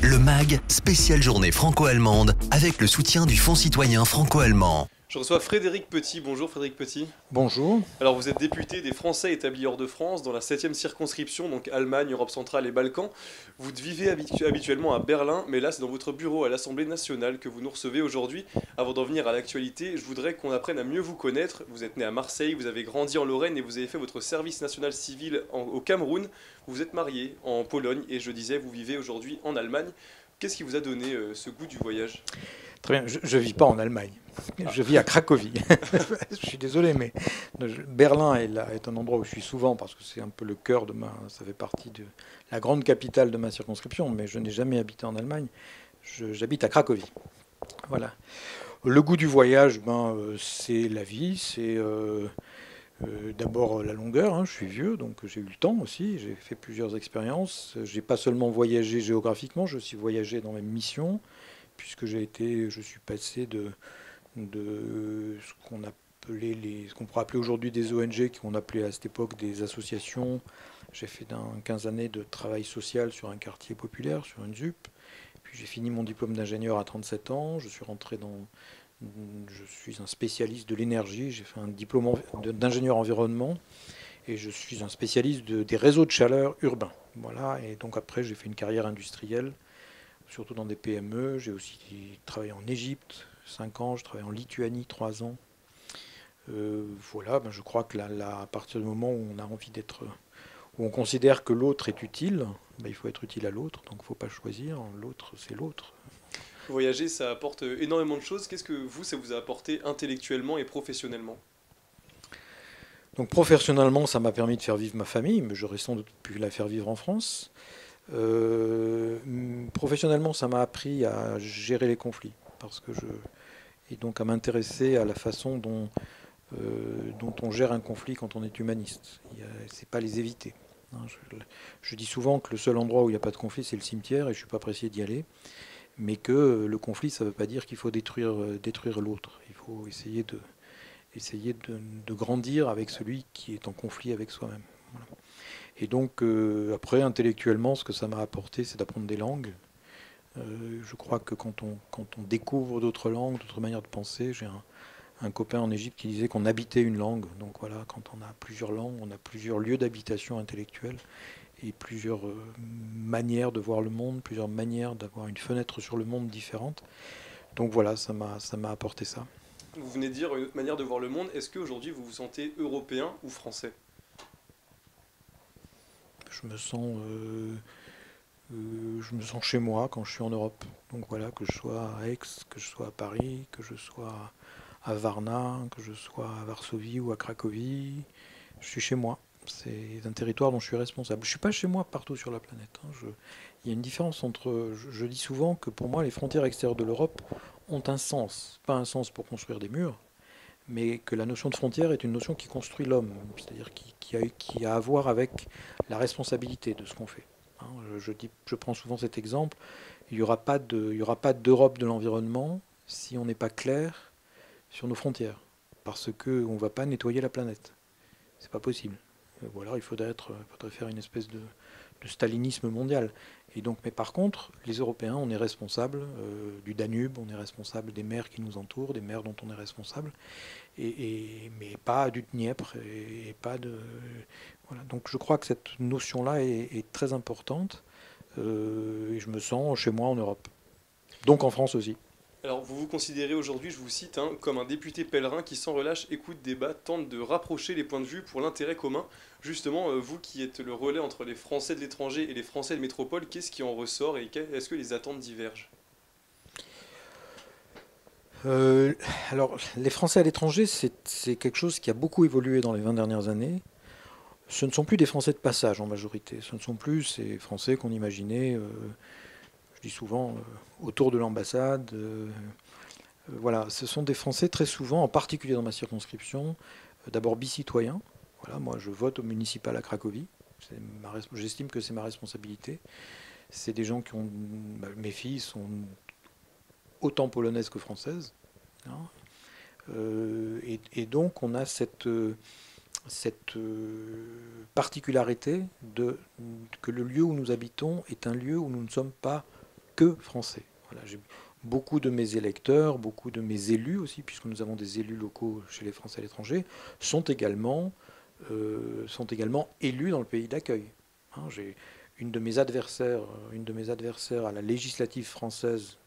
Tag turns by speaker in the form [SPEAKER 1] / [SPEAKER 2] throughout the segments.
[SPEAKER 1] Le MAG, spéciale journée franco-allemande, avec le soutien du Fonds citoyen franco-allemand.
[SPEAKER 2] Je reçois Frédéric Petit. Bonjour Frédéric Petit.
[SPEAKER 3] Bonjour.
[SPEAKER 2] Alors vous êtes député des Français établis hors de France dans la 7e circonscription, donc Allemagne, Europe centrale et Balkans. Vous vivez habituellement à Berlin, mais là c'est dans votre bureau à l'Assemblée nationale que vous nous recevez aujourd'hui. Avant d'en venir à l'actualité, je voudrais qu'on apprenne à mieux vous connaître. Vous êtes né à Marseille, vous avez grandi en Lorraine et vous avez fait votre service national civil au Cameroun. Vous vous êtes marié en Pologne et je disais, vous vivez aujourd'hui en Allemagne. Qu'est-ce qui vous a donné ce goût du voyage ?
[SPEAKER 3] Très bien, je ne vis pas en Allemagne, je vis à Cracovie. Je suis désolé, mais Berlin est un endroit où je suis souvent parce que c'est un peu le cœur de ça fait partie de la grande capitale de ma circonscription, mais je n'ai jamais habité en Allemagne. J'habite à Cracovie. Voilà. Le goût du voyage, c'est la vie, c'est d'abord la longueur. Je suis vieux, donc j'ai eu le temps aussi. J'ai fait plusieurs expériences. J'ai pas seulement voyagé géographiquement, j'ai aussi voyagé dans mes missions, puisque je suis passé de ce qu'on pourrait appeler aujourd'hui des ONG, qu'on appelait à cette époque des associations. J'ai fait 15 années de travail social sur un quartier populaire, sur une ZUP. Puis j'ai fini mon diplôme d'ingénieur à 37 ans. Je suis un spécialiste de l'énergie. J'ai fait un diplôme d'ingénieur environnement. Et je suis un spécialiste des réseaux de chaleur urbains. Voilà. Et donc après, j'ai fait une carrière industrielle, surtout dans des PME. J'ai aussi travaillé en Égypte, 5 ans. Je travaille en Lituanie, 3 ans. Voilà, je crois que à partir du moment où on a envie où on considère que l'autre est utile, il faut être utile à l'autre. Donc il ne faut pas choisir. L'autre, c'est l'autre.
[SPEAKER 2] Voyager, ça apporte énormément de choses. Qu'est-ce que ça vous a apporté intellectuellement et professionnellement ?
[SPEAKER 3] Donc professionnellement, ça m'a permis de faire vivre ma famille, mais j'aurais sans doute pu la faire vivre en France. Professionnellement, ça m'a appris à gérer les conflits, et donc à m'intéresser à la façon dont on gère un conflit quand on est humaniste. C'est pas les éviter. Je dis souvent que le seul endroit où il n'y a pas de conflit, c'est le cimetière, et je ne suis pas pressé d'y aller. Mais que le conflit, ça ne veut pas dire qu'il faut détruire l'autre. Il faut essayer de grandir avec celui qui est en conflit avec soi-même. Voilà. Et donc, après, intellectuellement, ce que ça m'a apporté, c'est d'apprendre des langues. Je crois que quand on découvre d'autres langues, d'autres manières de penser, j'ai un copain en Égypte qui disait qu'on habitait une langue. Donc voilà, quand on a plusieurs langues, on a plusieurs lieux d'habitation intellectuelle et plusieurs manières de voir le monde, plusieurs manières d'avoir une fenêtre sur le monde différente. Donc voilà, ça m'a apporté ça.
[SPEAKER 2] Vous venez de dire une autre manière de voir le monde. Est-ce qu'aujourd'hui vous vous sentez européen ou français ?
[SPEAKER 3] Je me sens chez moi quand je suis en Europe. Donc voilà, que je sois à Aix, que je sois à Paris, que je sois à Varna, que je sois à Varsovie ou à Cracovie, je suis chez moi. C'est un territoire dont je suis responsable. Je ne suis pas chez moi partout sur la planète. Il y a une différence entre... Je dis souvent que pour moi, les frontières extérieures de l'Europe ont un sens. Pas un sens pour construire des murs, mais que la notion de frontière est une notion qui construit l'homme, c'est-à-dire qui a à voir avec la responsabilité de ce qu'on fait. Je prends souvent cet exemple. Il n'y aura pas d'Europe de l'environnement si on n'est pas clair sur nos frontières, parce qu'on ne va pas nettoyer la planète. C'est pas possible. Ou alors il faudrait faire une espèce de stalinisme mondial. Et donc, mais par contre, les Européens, on est responsable du Danube, on est responsable des mers qui nous entourent, des mers dont on est responsable, mais pas du Dniepr et pas de... Voilà. Donc je crois que cette notion-là est très importante et je me sens chez moi en Europe. Donc en France aussi.
[SPEAKER 2] Alors vous vous considérez aujourd'hui, je vous cite, comme un député pèlerin qui sans relâche écoute, débat, tente de rapprocher les points de vue pour l'intérêt commun. Justement, vous qui êtes le relais entre les Français de l'étranger et les Français de métropole, qu'est-ce qui en ressort et est-ce que les attentes divergent ?
[SPEAKER 3] Alors, les Français à l'étranger, c'est quelque chose qui a beaucoup évolué dans les 20 dernières années. Ce ne sont plus des Français de passage en majorité. Ce ne sont plus ces Français qu'on imaginait, je dis souvent, autour de l'ambassade. Voilà, ce sont des Français très souvent, en particulier dans ma circonscription, d'abord bicitoyens. Voilà, moi je vote au municipal à Cracovie. J'estime que c'est ma responsabilité. C'est des gens mes filles sont autant polonaises que françaises. Et donc on a cette particularité que le lieu où nous habitons est un lieu où nous ne sommes pas que français. Voilà, beaucoup de mes électeurs, beaucoup de mes élus aussi, puisque nous avons des élus locaux chez les Français à l'étranger, sont également élus dans le pays d'accueil. Hein, une de mes adversaires à la législative française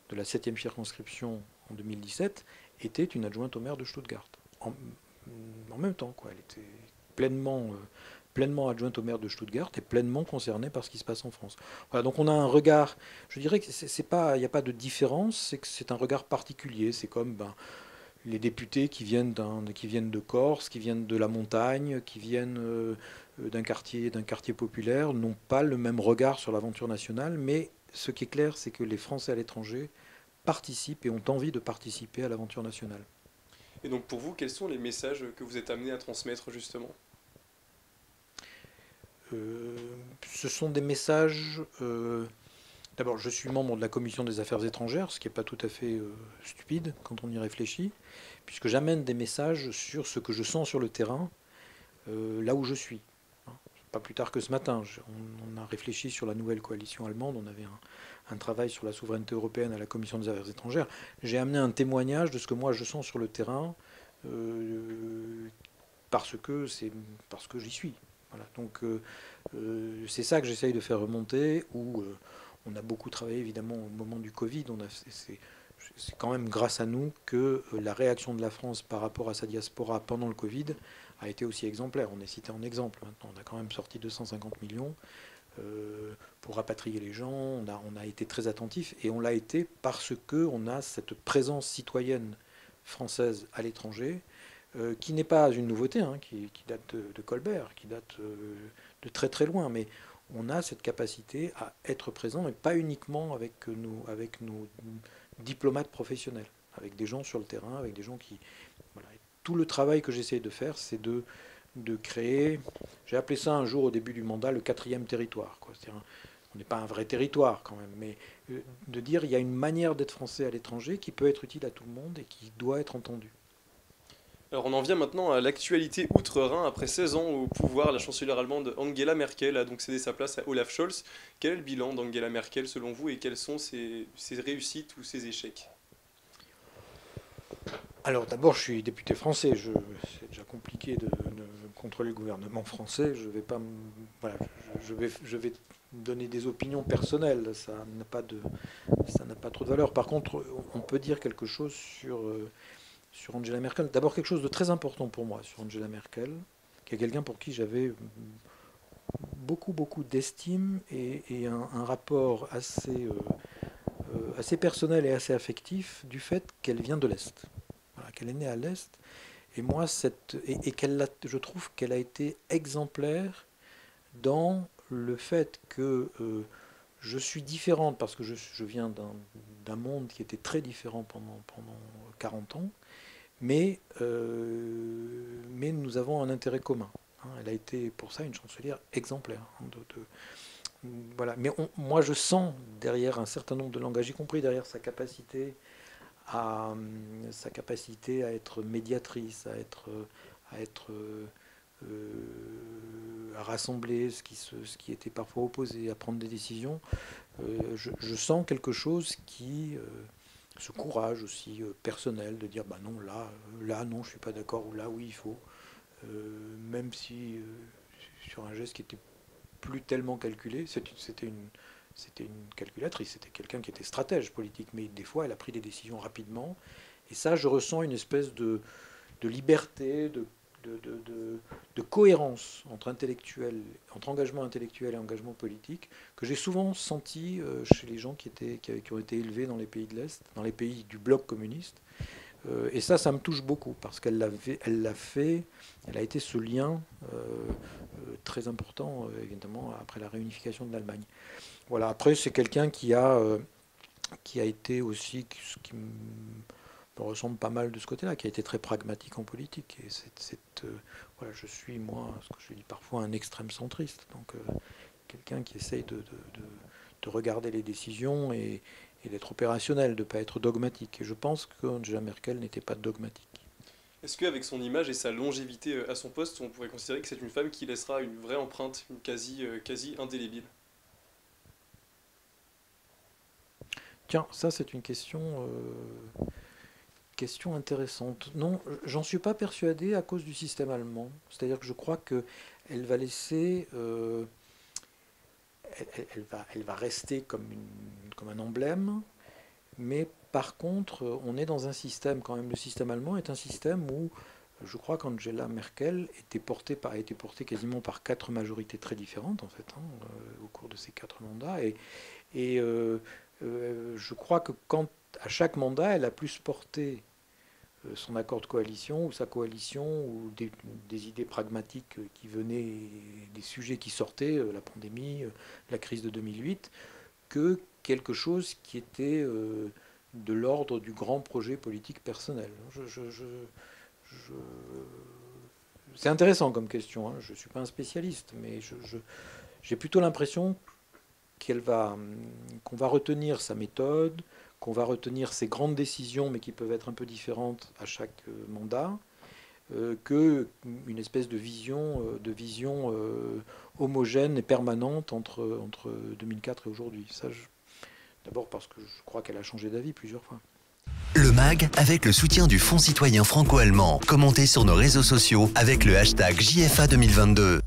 [SPEAKER 3] de la 7e circonscription en 2017 était une adjointe au maire de Stuttgart. En même temps, quoi. Elle était pleinement adjointe au maire de Stuttgart et pleinement concernée par ce qui se passe en France. Voilà, donc on a un regard, je dirais que il n'y a pas de différence, c'est que c'est un regard particulier. C'est comme les députés qui viennent de Corse, qui viennent de la montagne, qui viennent d'un quartier populaire, n'ont pas le même regard sur l'aventure nationale, mais ce qui est clair, c'est que les Français à l'étranger participent et ont envie de participer à l'aventure nationale.
[SPEAKER 2] Et donc pour vous, quels sont les messages que vous êtes amené à transmettre justement?
[SPEAKER 3] Euh, Ce sont des messages. D'abord, je suis membre de la commission des affaires étrangères, ce qui n'est pas tout à fait stupide quand on y réfléchit, puisque j'amène des messages sur ce que je sens sur le terrain, là où je suis. Hein. Pas plus tard que ce matin, on a réfléchi sur la nouvelle coalition allemande, on avait un travail sur la souveraineté européenne à la commission des affaires étrangères. J'ai amené un témoignage de ce que moi je sens sur le terrain, parce que j'y suis. Voilà. Donc c'est ça que j'essaye de faire remonter, où on a beaucoup travaillé évidemment au moment du Covid. C'est quand même grâce à nous que la réaction de la France par rapport à sa diaspora pendant le Covid a été aussi exemplaire. On est cité en exemple. Maintenant, on a quand même sorti 250 millions pour rapatrier les gens. On a été très attentif, et on l'a été parce qu'on a cette présence citoyenne française à l'étranger, qui n'est pas une nouveauté, hein, qui date de Colbert, qui date de très très loin, mais on a cette capacité à être présent, et pas uniquement avec nos diplomates professionnels, avec des gens sur le terrain, avec des gens qui... Voilà. Et tout le travail que j'essaie de faire, c'est de créer, j'ai appelé ça un jour au début du mandat, le 4e territoire, quoi. C'est-à-dire, on n'est pas un vrai territoire quand même, mais de dire il y a une manière d'être français à l'étranger qui peut être utile à tout le monde et qui doit être entendue.
[SPEAKER 2] Alors on en vient maintenant à l'actualité outre-Rhin. Après 16 ans au pouvoir, la chancelière allemande Angela Merkel a donc cédé sa place à Olaf Scholz. Quel est le bilan d'Angela Merkel selon vous, et quels sont ses réussites ou ses échecs?
[SPEAKER 3] Alors d'abord, je suis député français. C'est déjà compliqué de contrôler le gouvernement français. Je vais pas, voilà, je vais donner des opinions personnelles. Ça n'a pas trop de valeur. Par contre, on peut dire quelque chose sur Angela Merkel. D'abord, quelque chose de très important pour moi sur Angela Merkel, qui est quelqu'un pour qui j'avais beaucoup d'estime et un rapport assez personnel et assez affectif, du fait qu'elle vient de l'Est. Voilà, qu'elle est née à l'Est. Et moi, je trouve qu'elle a été exemplaire dans le fait que je suis différente, parce que je viens d'un monde qui était très différent pendant 40 ans, mais nous avons un intérêt commun. Hein. Elle a été pour ça une chancelière exemplaire. Hein, voilà. Mais moi, je sens derrière un certain nombre de langages, y compris derrière sa capacité à être médiatrice, à rassembler ce qui était parfois opposé, à prendre des décisions. Je sens quelque chose ce courage aussi personnel de dire bah non, là non, je suis pas d'accord, ou là oui, il faut. Même si sur un geste qui était plus tellement calculé, c'était une calculatrice, c'était quelqu'un qui était stratège politique, mais des fois elle a pris des décisions rapidement. Et ça, je ressens une espèce de liberté, de cohérence entre engagement intellectuel et engagement politique, que j'ai souvent senti chez les gens qui ont été élevés dans les pays de l'Est, dans les pays du bloc communiste. Et ça me touche beaucoup, parce qu'elle a été ce lien très important, évidemment, après la réunification de l'Allemagne. Voilà. Après, c'est quelqu'un qui a été aussi, ce qui me ressemble pas mal de ce côté-là, qui a été très pragmatique en politique. Et voilà, je suis, moi, ce que je dis parfois, un extrême centriste. Donc, quelqu'un qui essaye de regarder les décisions et d'être opérationnel, de ne pas être dogmatique. Et je pense qu'Angela Merkel n'était pas dogmatique.
[SPEAKER 2] Est-ce qu'avec son image et sa longévité à son poste, on pourrait considérer que c'est une femme qui laissera une vraie empreinte, une quasi indélébile?
[SPEAKER 3] Tiens, ça c'est une question intéressante. Non, j'en suis pas persuadé à cause du système allemand. C'est-à-dire que je crois qu'elle va laisser, elle va rester comme un emblème, mais par contre, on est dans un système quand même. Le système allemand est un système où je crois qu'Angela Merkel a été portée quasiment par 4 majorités très différentes en fait, au cours de ces 4 mandats. Je crois que à chaque mandat, elle a plus porté son accord de coalition ou sa coalition ou des idées pragmatiques qui venaient, des sujets qui sortaient, la pandémie, la crise de 2008, que quelque chose qui était de l'ordre du grand projet politique personnel. C'est intéressant comme question, hein. Je ne suis pas un spécialiste, mais j'ai plutôt l'impression qu'on va retenir sa méthode, qu'on va retenir ses grandes décisions, mais qui peuvent être un peu différentes à chaque mandat, qu'une espèce de vision homogène et permanente entre 2004 et aujourd'hui. D'abord parce que je crois qu'elle a changé d'avis plusieurs fois.
[SPEAKER 1] Le MAG avec le soutien du Fonds citoyen franco-allemand. Commentez sur nos réseaux sociaux avec le hashtag JFA 2022.